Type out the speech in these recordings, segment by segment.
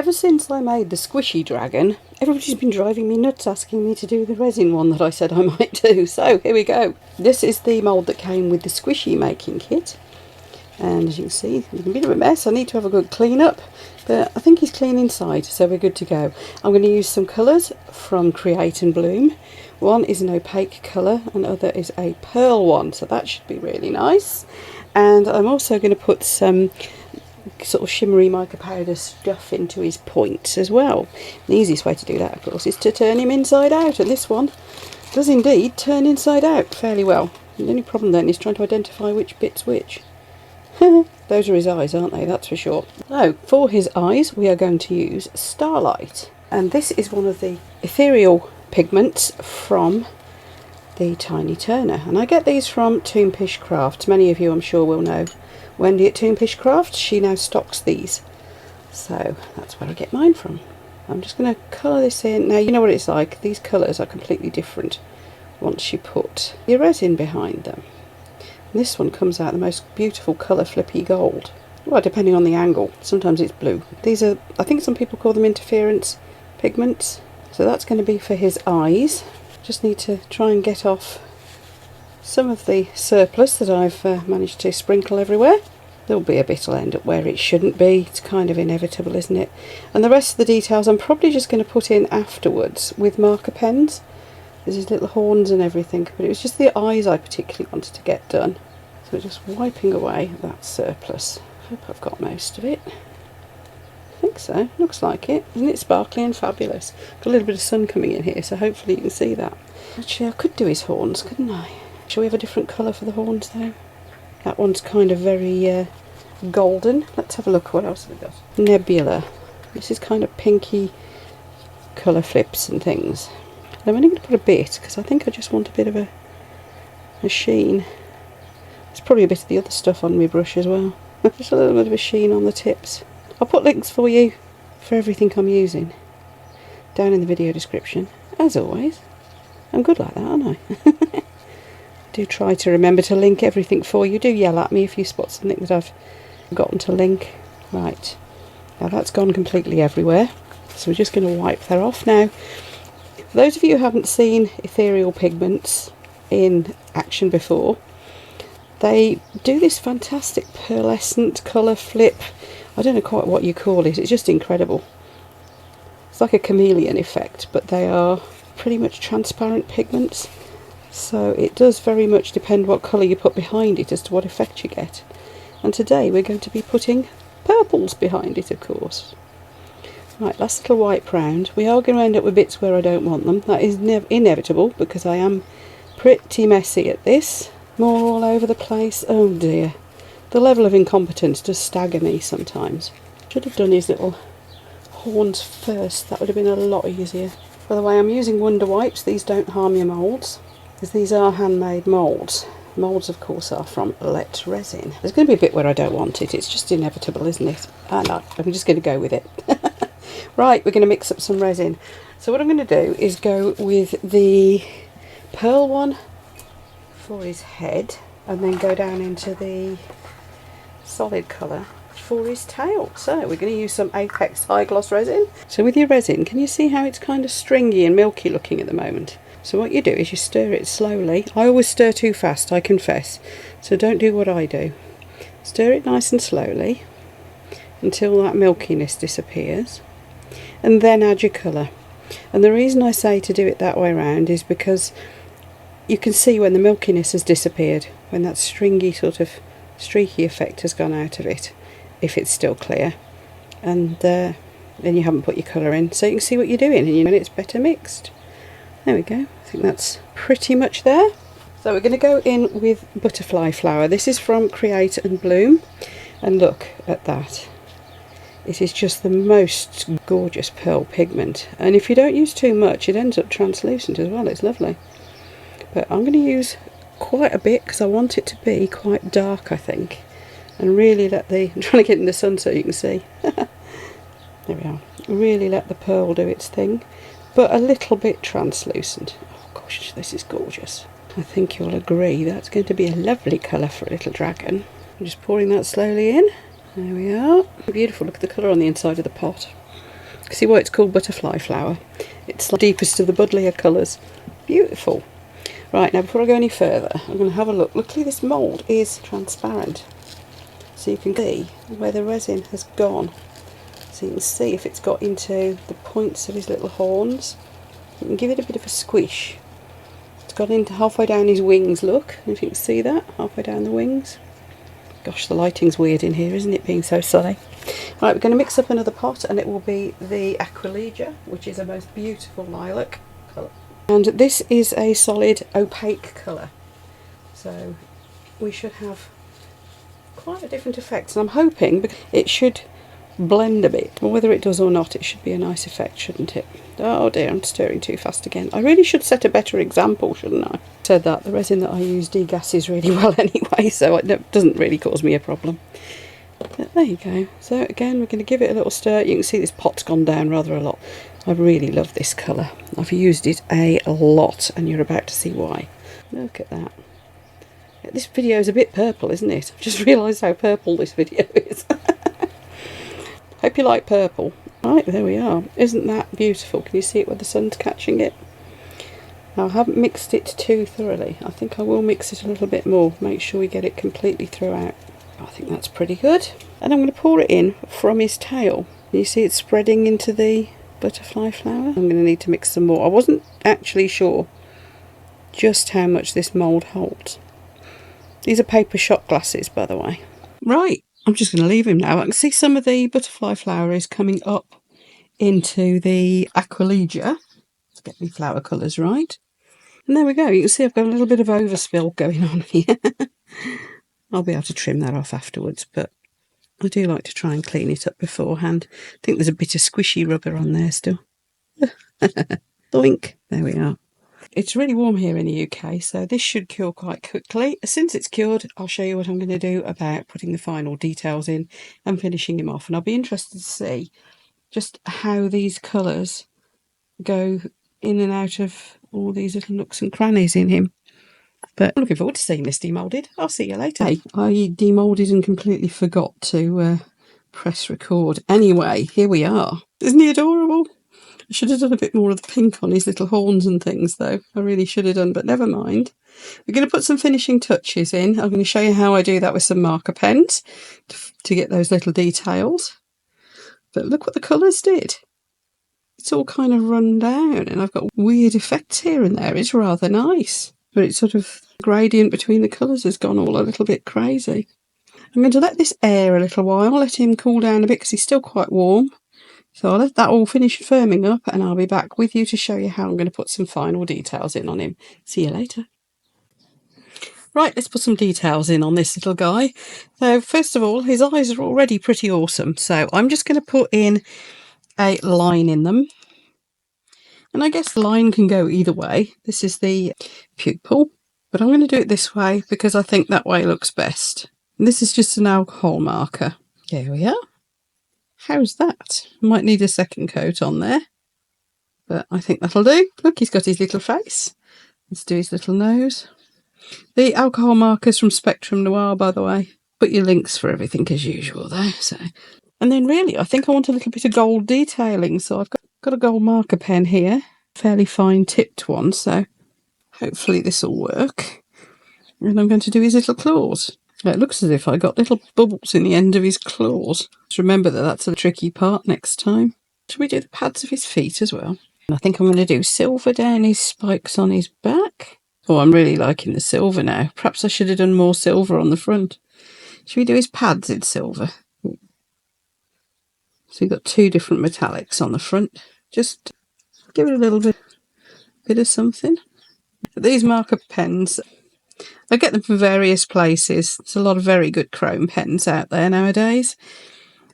Ever since I made the squishy dragon, everybody's been driving me nuts asking me to do the resin one that I said I might do. So here we go. This is the mould that came with the squishy making kit. And as you can see, it's a bit of a mess. I need to have a good clean up, but I think he's clean inside, so we're good to go. I'm going to use some colours from Create and Bloom. One is an opaque colour and other is a pearl one, so that should be really nice. And I'm also going to put some sort of shimmery mica powder stuff into his points as well. The easiest way to do that, of course, is to turn him inside out, and this one does indeed turn inside out fairly well. The only problem then is trying to identify which bit's which. Those are his eyes, aren't they? That's for sure. So, for his eyes, we are going to use Starlight. And this is one of the ethereal pigments from the Tiny Turner. And I get these from Toonpish Crafts. Many of you, I'm sure, will know Wendy at Toonpish Crafts. She now stocks these. So, that's where I get mine from. I'm just going to colour this in. Now, you know what it's like. These colours are completely different once you put your resin behind them. This one comes out the most beautiful colour flippy gold. Well, depending on the angle. Sometimes it's blue. These are, I think some people call them interference pigments. So that's going to be for his eyes. Just need to try and get off some of the surplus that I've managed to sprinkle everywhere. There'll be a bit will end up where it shouldn't be. It's kind of inevitable, isn't it? And the rest of the details I'm probably just going to put in afterwards with marker pens. There's his little horns and everything, but it was just the eyes I particularly wanted to get done. So just wiping away that surplus. I hope I've got most of it. I think so. Looks like it. Isn't it sparkly and fabulous? Got a little bit of sun coming in here, so hopefully you can see that. Actually, I could do his horns, couldn't I? Shall we have a different colour for the horns though? That one's kind of very golden. Let's have a look. What else have we got? Nebula. This is kind of pinky colour flips and things. I'm only going to put a bit because I think I just want a bit of a sheen. There's probably a bit of the other stuff on my brush as well. Just a little bit of a sheen on the tips. I'll put links for you for everything I'm using down in the video description, as always. I'm good like that, aren't I? I do try to remember to link everything for you. Do yell at me if you spot something that I've forgotten to link. Right, now that's gone completely everywhere, so we're just going to wipe that off now. For those of you who haven't seen ethereal pigments in action before, they do this fantastic pearlescent colour flip. I don't know quite what you call it, it's just incredible. It's like a chameleon effect, but they are pretty much transparent pigments. So it does very much depend what colour you put behind it as to what effect you get. And today we're going to be putting purples behind it, of course. Right, last little wipe round. We are going to end up with bits where I don't want them. That is inevitable because I am pretty messy at this. More all over the place. Oh dear. The level of incompetence does stagger me sometimes. Should have done his little horns first. That would have been a lot easier. By the way, I'm using Wonder Wipes. These don't harm your moulds, because these are handmade moulds. Moulds, of course, are from Let Resin. There's going to be a bit where I don't want it. It's just inevitable, isn't it? No, I'm just going to go with it. Right, we're going to mix up some resin. So what I'm going to do is go with the pearl one for his head, and then go down into the solid colour for his tail. So we're going to use some Apex High Gloss resin. So with your resin, can you see how it's kind of stringy and milky looking at the moment? So what you do is you stir it slowly. I always stir too fast, I confess. So don't do what I do. Stir it nice and slowly until that milkiness disappears. And then add your colour. And the reason I say to do it that way round is because you can see when the milkiness has disappeared, when that stringy sort of streaky effect has gone out of it, if it's still clear. And then you haven't put your colour in, so you can see what you're doing and you know it's better mixed. There we go. I think that's pretty much there. So we're going to go in with butterfly flower. This is from Create and Bloom, and look at that. It is just the most gorgeous pearl pigment, and if you don't use too much it ends up translucent as well. It's lovely. But I'm going to use quite a bit because I want it to be quite dark, I think, and really let the, I'm trying to get in the sun so you can see. There we are. Really let the pearl do its thing, but a little bit translucent. Oh gosh, this is gorgeous. I think you'll agree that's going to be a lovely colour for a little dragon. I'm just pouring that slowly in. There we are. Beautiful. Look at the colour on the inside of the pot. See why it's called butterfly flower? It's the deepest of the buddlier colours. Beautiful. Right, now before I go any further, I'm going to have a look. Luckily this mould is transparent, so you can see where the resin has gone. So you can see if it's got into the points of his little horns. You can give it a bit of a squish. It's got into halfway down his wings, look, if you can see that, halfway down the wings. Gosh, the lighting's weird in here, isn't it, being so sunny? Right, we're going to mix up another pot, and it will be the Aqualegia, which is a most beautiful lilac colour. And this is a solid opaque colour, so we should have quite a different effect. And I'm hoping it should blend a bit, but whether it does or not, it should be a nice effect, shouldn't it? Oh dear, I'm stirring too fast again. I really should set a better example, shouldn't I? Said that the resin that I use degasses really well anyway, so it doesn't really cause me a problem. But there you go. So again, we're going to give it a little stir. You can see this pot's gone down rather a lot. I really love this colour. I've used it a lot, and you're about to see why. Look at that. This video is a bit purple, isn't it? I've just realised how purple this video is. Hope you like purple. Right, there we are. Isn't that beautiful? Can you see it where the sun's catching it? Now, I haven't mixed it too thoroughly. I think I will mix it a little bit more. Make sure we get it completely throughout. I think that's pretty good. And I'm going to pour it in from his tail. You see it spreading into the butterfly flower? I'm going to need to mix some more. I wasn't actually sure just how much this mould holds. These are paper shot glasses, by the way. Right, I'm just going to leave him now. I can see some of the butterfly flower is coming up into the Aqualegia. Let's get the flower colours right. And there we go. You can see I've got a little bit of overspill going on here. I'll be able to trim that off afterwards, but I do like to try and clean it up beforehand. I think there's a bit of squishy rubber on there still. Doink. There we are. It's really warm here in the UK, so this should cure quite quickly. As soon as it's cured, I'll show you what I'm going to do about putting the final details in and finishing him off. And I'll be interested to see just how these colours go in and out of all these little nooks and crannies in him. But I'm looking forward to seeing this demoulded. I'll see you later. Hey, I demoulded and completely forgot to press record. Anyway, here we are. Isn't he adorable? I should have done a bit more of the pink on his little horns and things, though. I really should have done, but never mind. We're going to put some finishing touches in. I'm going to show you how I do that with some marker pens to get those little details. But look what the colours did. It's all kind of run down, and I've got weird effects here and there. It's rather nice. But it's sort of gradient between the colours has gone all a little bit crazy. I'm going to let this air a little while, let him cool down a bit because he's still quite warm. So I'll let that all finish firming up, and I'll be back with you to show you how I'm going to put some final details in on him. See you later. Right, let's put some details in on this little guy. So first of all, his eyes are already pretty awesome. So I'm just going to put in a line in them. And I guess the line can go either way. This is the pupil, but I'm going to do it this way because I think that way looks best. And this is just an alcohol marker. There we are. How's that? Might need a second coat on there, but I think that'll do. Look, he's got his little face. Let's do his little nose. The alcohol markers from Spectrum Noir, by the way. Put your links for everything as usual though. So, and then really, I think I want a little bit of gold detailing, so I've got a gold marker pen here, fairly fine tipped one, so hopefully this will work. And I'm going to do his little claws. It looks as if I got little bubbles in the end of his claws. Just remember that that's a tricky part next time. Should we do the pads of his feet as well? And I think I'm going to do silver down his spikes on his back. Oh, I'm really liking the silver now. Perhaps I should have done more silver on the front. Should we do his pads in silver? So you've got two different metallics on the front. Just give it a little bit of something. But these marker pens, I get them from various places. There's a lot of very good chrome pens out there nowadays.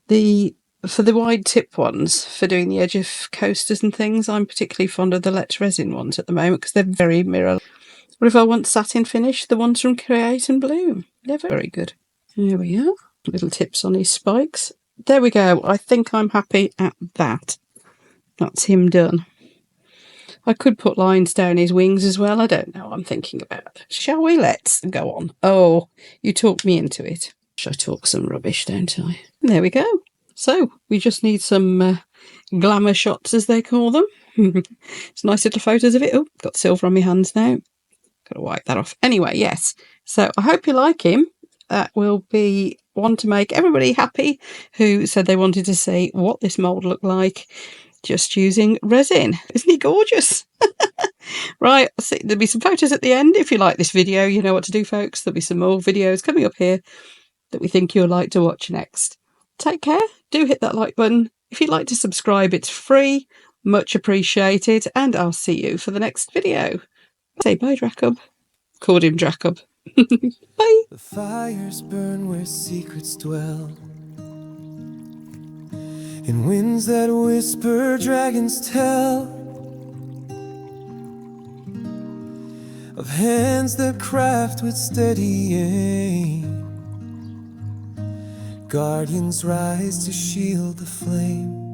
For the wide tip ones, for doing the edge of coasters and things, I'm particularly fond of the Let's Resin ones at the moment because they're very mirror. Or if I want satin finish, the ones from Create and Bloom. They're very good. There we are. Little tips on his spikes. There we go. I think I'm happy at that. That's him done. I could put lines down his wings as well. I don't know. I'm thinking about it. Shall we? Let's go on. Oh, you talked me into it. I talk some rubbish, don't I? And there we go. So we just need some glamour shots, as they call them. It's nice little photos of it. Oh, got silver on my hands now. Got to wipe that off. Anyway, yes. So I hope you like him. That will be one to make everybody happy who said they wanted to see what this mould looked like just using resin. Isn't he gorgeous? Right, see, there'll be some photos at the end. If you like this video, you know what to do, folks. There'll be some more videos coming up here that we think you'll like to watch next. Take care. Do hit that like button. If you'd like to subscribe, it's free. Much appreciated. And I'll see you for the next video. Say bye, Jacob. Called him Jacob. Bye. The fires burn where secrets dwell, in winds that whisper, dragons tell of hands that craft with steady aim. Guardians rise to shield the flame.